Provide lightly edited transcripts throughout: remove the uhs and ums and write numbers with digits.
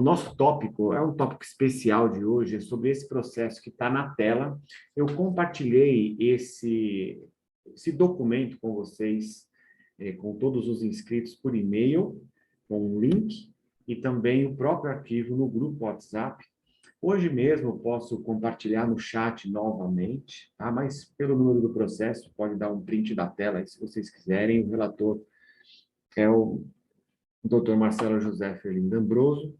nosso tópico é um tópico especial de hoje, é sobre esse processo que está na tela. Eu compartilhei esse documento com vocês, com todos os inscritos por e-mail, com um link, e também o próprio arquivo no grupo WhatsApp. Hoje mesmo eu posso compartilhar no chat novamente, tá? Mas pelo número do processo, pode dar um print da tela aí, se vocês quiserem. O relator é o Dr. Marcelo José Ferlim D'Ambroso.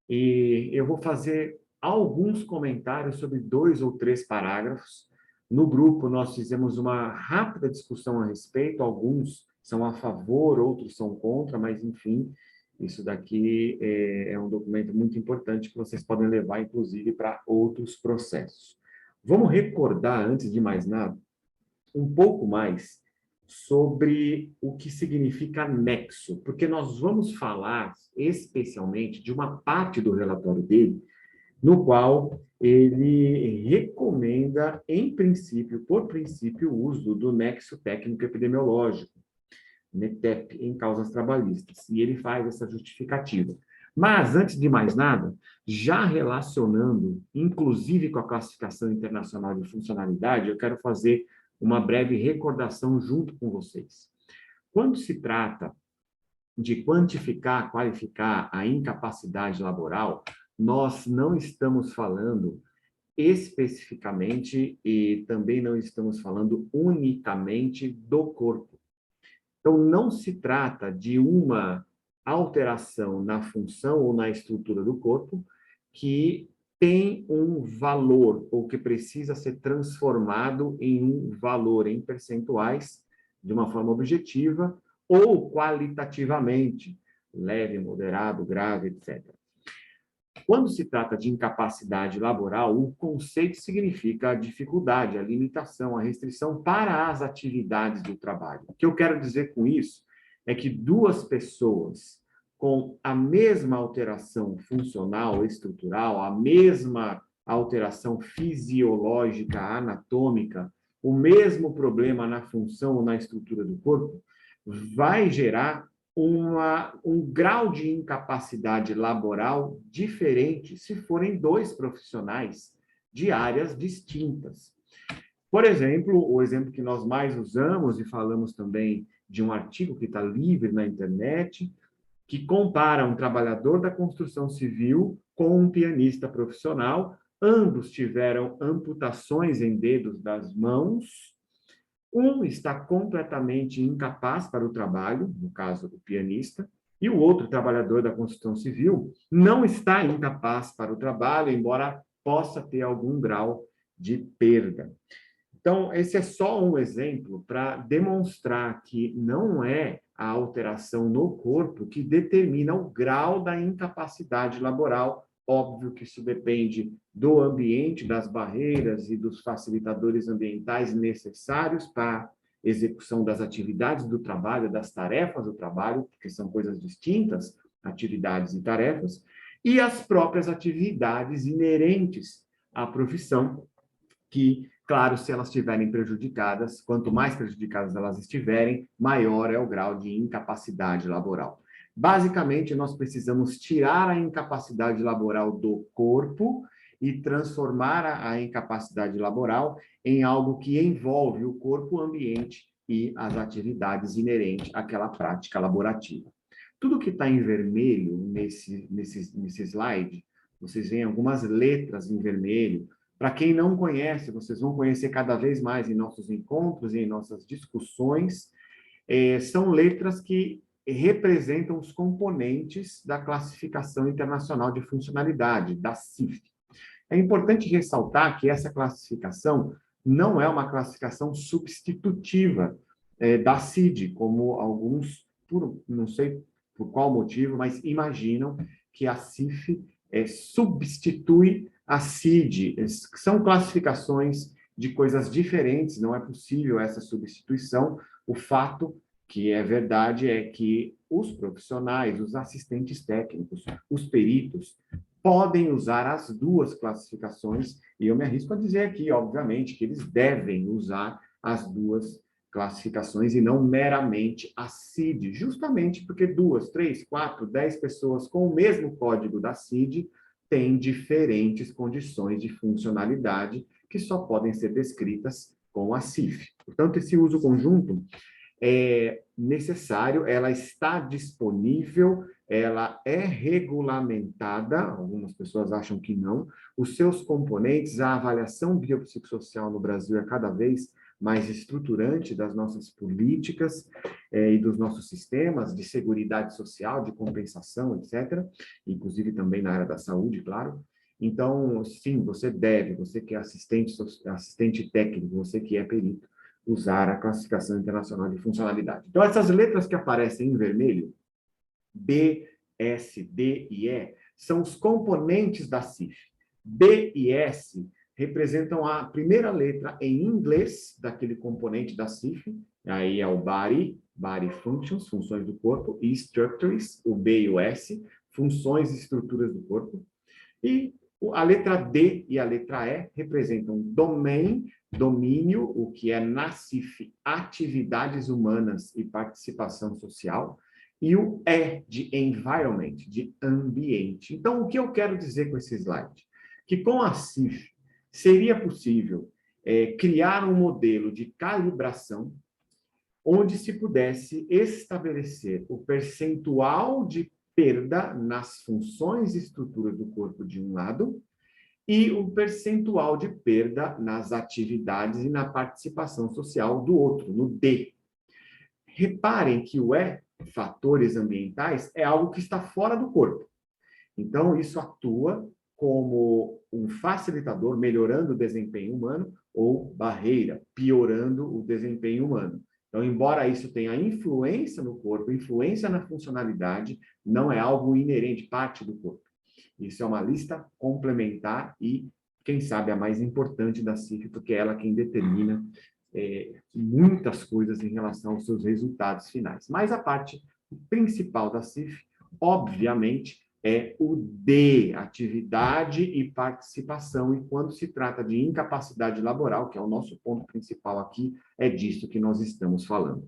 E eu vou fazer alguns comentários sobre 2 ou 3 parágrafos. No grupo, nós fizemos uma rápida discussão a respeito. Alguns são a favor, outros são contra, mas, enfim, isso daqui é um documento muito importante que vocês podem levar, inclusive, para outros processos. Vamos recordar, antes de mais nada, um pouco mais sobre o que significa nexo, porque nós vamos falar especialmente de uma parte do relatório dele, no qual ele recomenda, em princípio, por princípio, o uso do nexo técnico-epidemiológico, NETEP, em causas trabalhistas, e ele faz essa justificativa. Mas, antes de mais nada, já relacionando, inclusive com a classificação internacional de funcionalidade, eu quero fazer uma breve recordação junto com vocês. Quando se trata de quantificar, qualificar a incapacidade laboral, nós não estamos falando especificamente e também não estamos falando unicamente do corpo. Então, não se trata de uma alteração na função ou na estrutura do corpo que tem um valor ou que precisa ser transformado em um valor em percentuais de uma forma objetiva ou qualitativamente, leve, moderado, grave, etc. Quando se trata de incapacidade laboral, o conceito significa a dificuldade, a limitação, a restrição para as atividades do trabalho. O que eu quero dizer com isso é que 2 pessoas com a mesma alteração funcional, estrutural, a mesma alteração fisiológica, anatômica, o mesmo problema na função ou na estrutura do corpo, vai gerar um grau de incapacidade laboral diferente se forem 2 profissionais de áreas distintas. Por exemplo, o exemplo que nós mais usamos e falamos também de um artigo que está livre na internet, que compara um trabalhador da construção civil com um pianista profissional. Ambos tiveram amputações em dedos das mãos. Um está completamente incapaz para o trabalho, no caso do pianista, e o outro trabalhador da construção civil não está incapaz para o trabalho, embora possa ter algum grau de perda. Então, esse é só um exemplo para demonstrar que não é a alteração no corpo que determina o grau da incapacidade laboral. Óbvio que isso depende do ambiente, das barreiras e dos facilitadores ambientais necessários para a execução das atividades do trabalho, das tarefas do trabalho, porque são coisas distintas, atividades e tarefas, e as próprias atividades inerentes à profissão, que, claro, se elas estiverem prejudicadas, quanto mais prejudicadas elas estiverem, maior é o grau de incapacidade laboral. Basicamente, nós precisamos tirar a incapacidade laboral do corpo e transformar a incapacidade laboral em algo que envolve o corpo, o ambiente e as atividades inerentes àquela prática laborativa. Tudo que está em vermelho nesse slide, vocês veem algumas letras em vermelho. Para quem não conhece, vocês vão conhecer cada vez mais em nossos encontros e em nossas discussões, são letras que representam os componentes da Classificação Internacional de Funcionalidade, da CIF. É importante ressaltar que essa classificação não é uma classificação substitutiva da CID, como alguns, não sei por qual motivo, mas imaginam que a CIF substitui a CID. São classificações de coisas diferentes, não é possível essa substituição. O fato que é verdade é que os profissionais, os assistentes técnicos, os peritos, podem usar as 2 classificações, e eu me arrisco a dizer aqui, obviamente, que eles devem usar as 2 classificações e não meramente a CID, justamente porque 2, 3, 4, 10 pessoas com o mesmo código da CID têm diferentes condições de funcionalidade que só podem ser descritas com a CIF. Portanto, esse uso conjunto é necessário, ela está disponível, ela é regulamentada, algumas pessoas acham que não, os seus componentes, a avaliação biopsicossocial no Brasil é cada vez mais estruturante das nossas políticas e dos nossos sistemas de seguridade social, de compensação, etc., inclusive também na área da saúde, claro. Então, sim, você deve, você que é assistente técnico, você que é perito, usar a classificação internacional de funcionalidade. Então, essas letras que aparecem em vermelho, B, S, D e E, são os componentes da CIF. B e S representam a primeira letra em inglês daquele componente da CIF, aí é o body functions, funções do corpo, e structures, o B e o S, funções e estruturas do corpo. E a letra D e a letra E representam domain, domínio, o que é na CIF, atividades humanas e participação social, e o E de environment, de ambiente. Então, o que eu quero dizer com esse slide? Que com a CIF seria possível criar um modelo de calibração onde se pudesse estabelecer o percentual de perda nas funções e estruturas do corpo de um lado e o percentual de perda nas atividades e na participação social do outro, no D. Reparem que o E, fatores ambientais, é algo que está fora do corpo. Então, isso atua como um facilitador, melhorando o desempenho humano, ou barreira, piorando o desempenho humano. Então, embora isso tenha influência no corpo, influência na funcionalidade, não é algo inerente, parte do corpo. Isso é uma lista complementar e, quem sabe, a mais importante da CIF, porque é ela quem determina muitas coisas em relação aos seus resultados finais. Mas a parte principal da CIF, obviamente, é o D, atividade e participação, e quando se trata de incapacidade laboral, que é o nosso ponto principal aqui, é disso que nós estamos falando.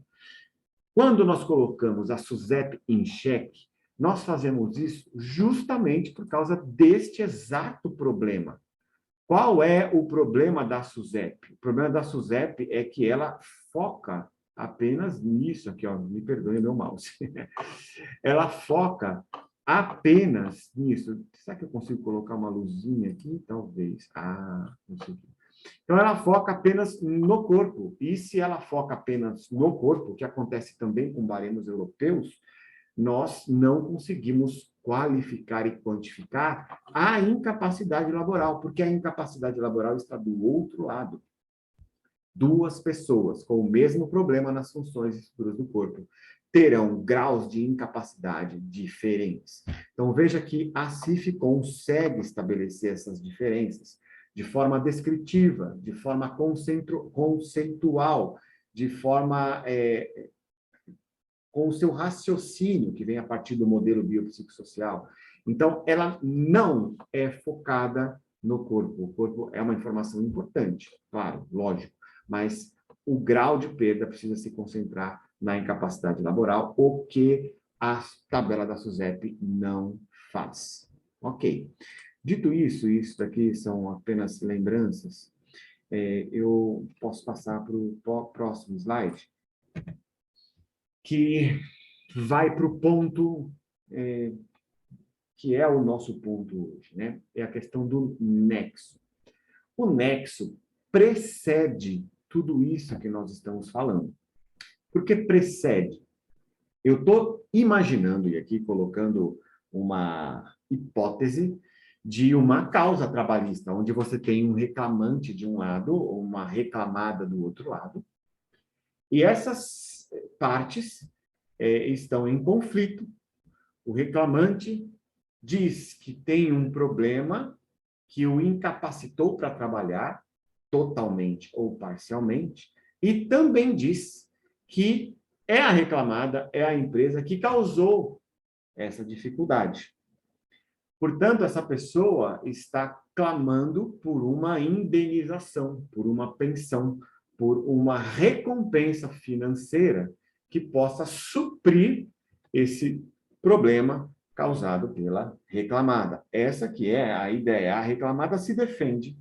Quando nós colocamos a SUSEP em xeque, nós fazemos isso justamente por causa deste exato problema. Qual é o problema da SUSEP? O problema da SUSEP é que ela foca apenas nisso aqui, ó, me perdoe meu mouse. Ela foca apenas nisso. Será que eu consigo colocar uma luzinha aqui? Talvez. Ah, consegui. Então, ela foca apenas no corpo. E se ela foca apenas no corpo, que acontece também com baremos europeus, nós não conseguimos qualificar e quantificar a incapacidade laboral, porque a incapacidade laboral está do outro lado. Duas pessoas com o mesmo problema nas funções e estruturas do corpo terão graus de incapacidade diferentes. Então, veja que a CIF consegue estabelecer essas diferenças de forma descritiva, de forma conceitual, de forma com o seu raciocínio, que vem a partir do modelo biopsicossocial. Então, ela não é focada no corpo. O corpo é uma informação importante, claro, lógico, mas o grau de perda precisa se concentrar na incapacidade laboral, o que a tabela da SUSEP não faz. Ok. Dito isso, isso daqui são apenas lembranças, eu posso passar para o próximo slide, que vai para o ponto que é o nosso ponto hoje, né? É a questão do nexo. O nexo precede tudo isso que nós estamos falando. Por que precede? Eu estou imaginando, e aqui colocando uma hipótese, de uma causa trabalhista, onde você tem um reclamante de um lado, ou uma reclamada do outro lado, e essas partes estão em conflito. O reclamante diz que tem um problema que o incapacitou para trabalhar, totalmente ou parcialmente, e também diz que é a reclamada, é a empresa que causou essa dificuldade. Portanto, essa pessoa está clamando por uma indenização, por uma pensão, por uma recompensa financeira que possa suprir esse problema causado pela reclamada. Essa que é a ideia. A reclamada se defende,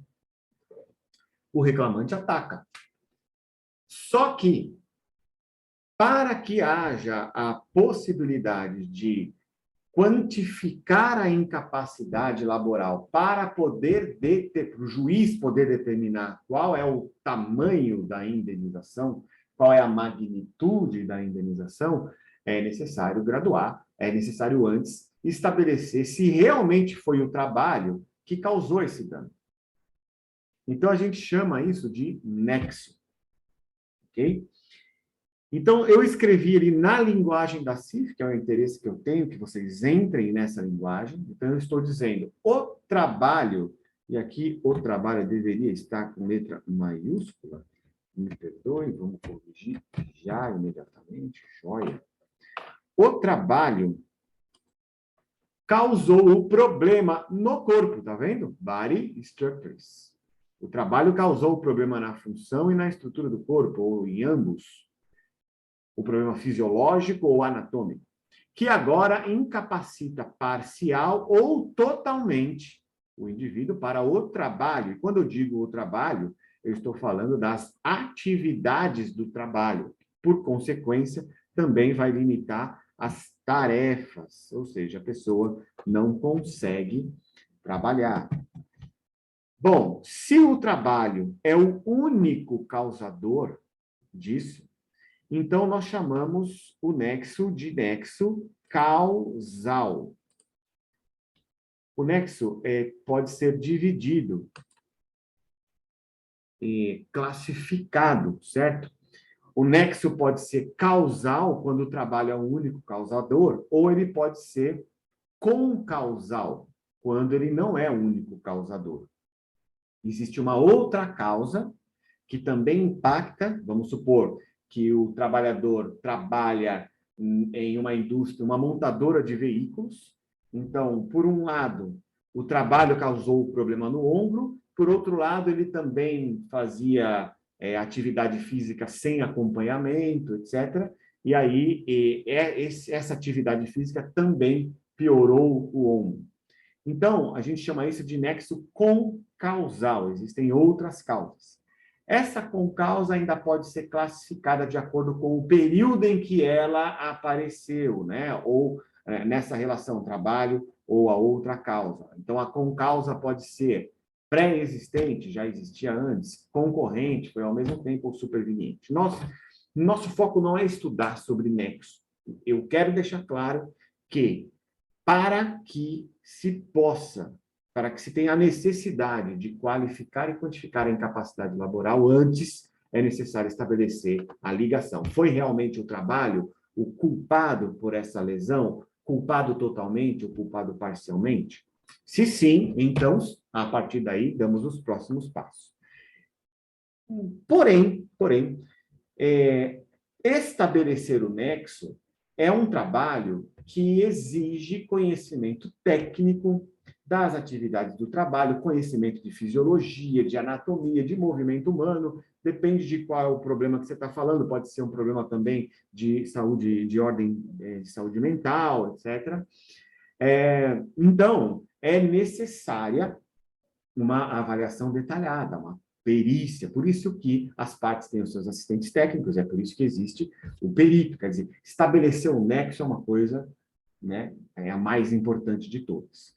o reclamante ataca. Só que, para que haja a possibilidade de quantificar a incapacidade laboral para poder para o juiz poder determinar qual é o tamanho da indenização, qual é a magnitude da indenização, é necessário graduar, é necessário antes estabelecer se realmente foi o trabalho que causou esse dano. Então, a gente chama isso de nexo. Ok? Então, eu escrevi ali na linguagem da CIF, que é o interesse que eu tenho, que vocês entrem nessa linguagem. Então, eu estou dizendo o trabalho, e aqui o trabalho deveria estar com letra maiúscula. Me perdoe, vamos corrigir já imediatamente. Joia. O trabalho causou o problema no corpo, tá vendo? Body structures. O trabalho causou o problema na função e na estrutura do corpo, ou em ambos. O problema fisiológico ou anatômico, que agora incapacita parcial ou totalmente o indivíduo para o trabalho. E quando eu digo o trabalho, eu estou falando das atividades do trabalho. Por consequência, também vai limitar as tarefas, ou seja, a pessoa não consegue trabalhar. Bom, se o trabalho é o único causador disso, então, nós chamamos o nexo de nexo causal. O nexo pode ser dividido e classificado, certo? O nexo pode ser causal, quando o trabalho é o único causador, ou ele pode ser concausal, quando ele não é o único causador. Existe uma outra causa que também impacta, vamos supor, que o trabalhador trabalha em uma indústria, uma montadora de veículos. Então, por um lado, o trabalho causou o problema no ombro, por outro lado, ele também fazia atividade física sem acompanhamento, etc. E aí, essa atividade física também piorou o ombro. Então, a gente chama isso de nexo concausal. Existem outras causas. Essa concausa ainda pode ser classificada de acordo com o período em que ela apareceu, né? Ou nessa relação trabalho ou a outra causa. Então, a concausa pode ser pré-existente, já existia antes, concorrente, foi ao mesmo tempo superveniente. Nosso foco não é estudar sobre nexo. Eu quero deixar claro que para que se tenha a necessidade de qualificar e quantificar a incapacidade laboral, antes é necessário estabelecer a ligação. Foi realmente o trabalho o culpado por essa lesão? Culpado totalmente ou culpado parcialmente? Se sim, então, a partir daí, damos os próximos passos. Porém, estabelecer o nexo é um trabalho que exige conhecimento técnico das atividades do trabalho, conhecimento de fisiologia, de anatomia, de movimento humano, depende de qual é o problema que você está falando, pode ser um problema também de saúde, de ordem de saúde mental, etc. Então, é necessária uma avaliação detalhada, uma perícia, por isso que as partes têm os seus assistentes técnicos, é por isso que existe o perito, quer dizer, estabelecer o nexo é uma coisa, né, é a mais importante de todas.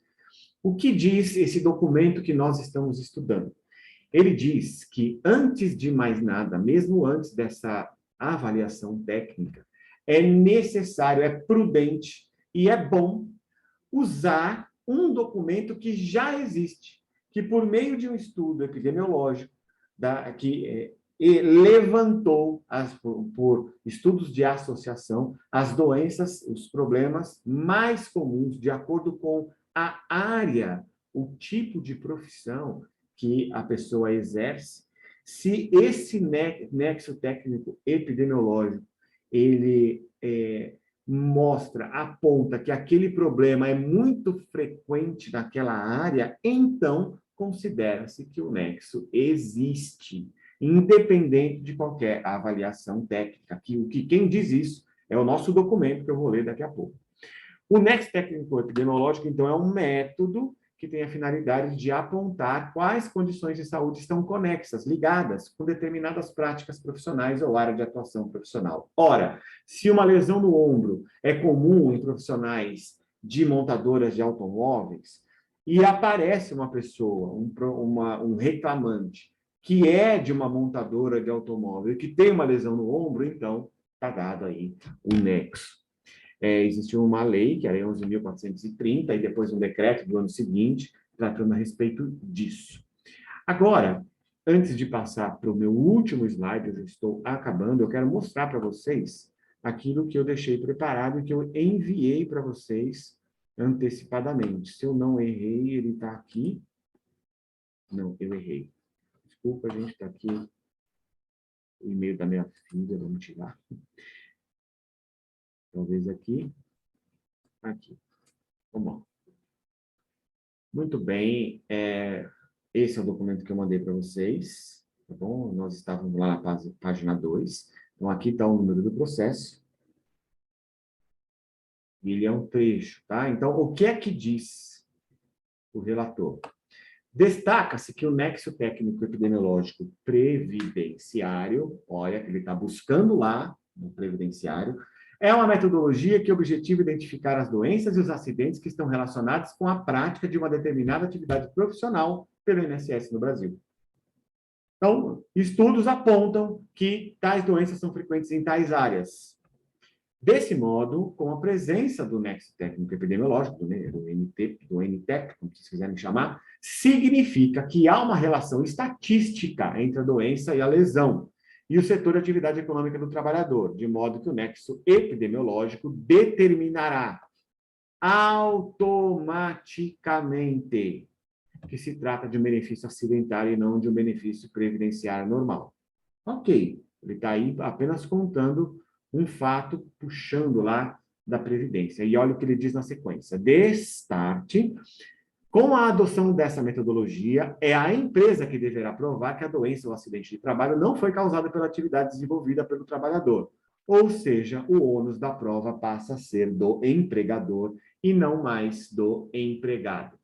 O que diz esse documento que nós estamos estudando? Ele diz que, antes de mais nada, mesmo antes dessa avaliação técnica, é necessário, é prudente e é bom usar um documento que já existe, que por meio de um estudo epidemiológico, que levantou, por estudos de associação, as doenças, os problemas mais comuns, de acordo com a área, o tipo de profissão que a pessoa exerce, se esse nexo técnico epidemiológico, ele mostra, aponta que aquele problema é muito frequente naquela área, então considera-se que o nexo existe. independente de qualquer avaliação técnica. Quem diz isso é o nosso documento, que eu vou ler daqui a pouco. O NEXT técnico epidemiológico, então, é um método que tem a finalidade de apontar quais condições de saúde estão conexas, ligadas com determinadas práticas profissionais ou área de atuação profissional. Ora, se uma lesão no ombro é comum em profissionais de montadoras de automóveis, e aparece uma pessoa, um reclamante, que é de uma montadora de automóvel, que tem uma lesão no ombro, então está dado aí um nexo. Existiu uma lei, que era 11.430, e depois um decreto do ano seguinte, tratando a respeito disso. Agora, antes de passar para o meu último slide, eu já estou acabando, eu quero mostrar para vocês aquilo que eu deixei preparado e que eu enviei para vocês antecipadamente. Se eu não errei, ele está aqui. Não, eu errei. Desculpa, gente, está aqui o e-mail da minha filha, vamos tirar. Talvez aqui. Aqui. Vamos lá. Muito bem. Esse é o documento que eu mandei para vocês. Tá bom? Nós estávamos lá na página 2. Então, aqui está o número do processo. E ele é um trecho, tá? Então, o que é que diz o relator? Destaca-se que o nexo técnico epidemiológico previdenciário, olha, que ele está buscando lá no previdenciário, é uma metodologia que objetiva identificar as doenças e os acidentes que estão relacionados com a prática de uma determinada atividade profissional pelo INSS no Brasil. Então, estudos apontam que tais doenças são frequentes em tais áreas. Desse modo, com a presença do nexo técnico epidemiológico, do NTEP, como vocês quiserem chamar, significa que há uma relação estatística entre a doença e a lesão, e o setor de atividade econômica do trabalhador, de modo que o nexo epidemiológico determinará automaticamente que se trata de um benefício acidentário e não de um benefício previdenciário normal. Ok, ele está aí apenas contando um fato, puxando lá da Previdência. E olha o que ele diz na sequência. Destarte, com a adoção dessa metodologia, é a empresa que deverá provar que a doença ou acidente de trabalho não foi causada pela atividade desenvolvida pelo trabalhador. Ou seja, o ônus da prova passa a ser do empregador e não mais do empregado.